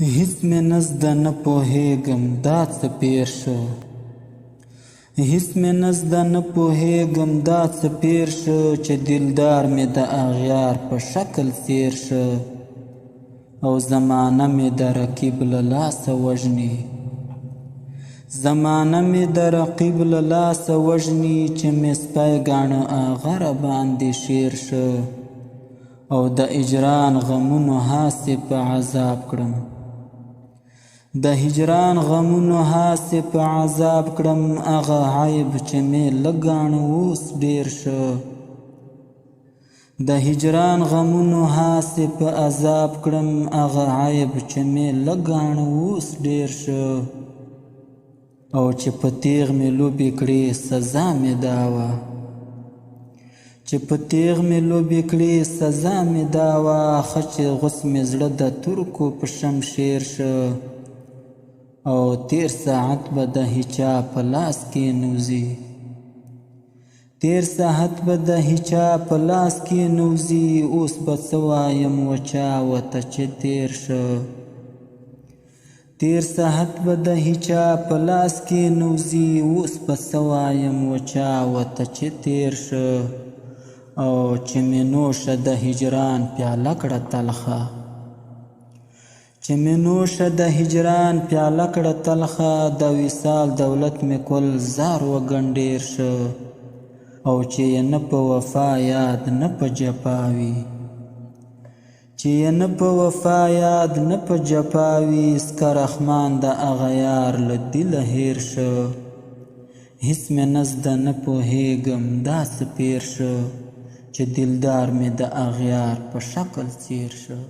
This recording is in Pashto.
هیڅ مې نزده نه پوهېږم دا څه پېښ شو. هیڅ مې نزده نه پوهېږم دا څه پېښ شو چې دلدار مې د اغیار په شکل څېر شو او زمانه مې د رقیب له لاسه وژني. زمانه مې د رقیب له لاسه وژني چې مې سپی ګاڼه اغه راباندې شیر شو او د هجران غمونو هاسې په عذاب کړم. د هجران غمونو هاسې په عذاب کړم، هغه عیب چې مې لګاڼه اوس ډیر شو. د هجران غمونو هاسې په عذاب کړم، هغه عیب چې مې لګاڼه اوس ډیر شو او چې په تیغ مې لوبې کړې سزا مې دا وه. چې په تیغ مې لوبې کړې سزا مې دا وه، ښه چې غوس مې زړه د ترکو په شمشیر شو او تیر ساعت به د هیچا په لاس کې نوځي. تیر ساعت به د هیچا په لاس کې نوځي، اوس به څه وایم وچا وته چې تیر شو. تیر ساعت به د هیچا په لاس کې نوځي، اوس به څه وایم وچا وته چې تیر شو او چې مې نوشه د هجران پیاله کړه تلخه. چې مې نوشه د هجران پیاله کړه تلخه، د وصال دولت مې کل زار وګنډیر شو او چې یې نه په وفا یاد نه په جفا وي. چې یې نه په وفا یاد نه په جفا وي، سکه رحمان د هغه یار له دله هیر شو. هیڅ مې نزده نه پوهېږم دا څه پېښ شو چې دلدار مې د اغیار په شکل څېر شو.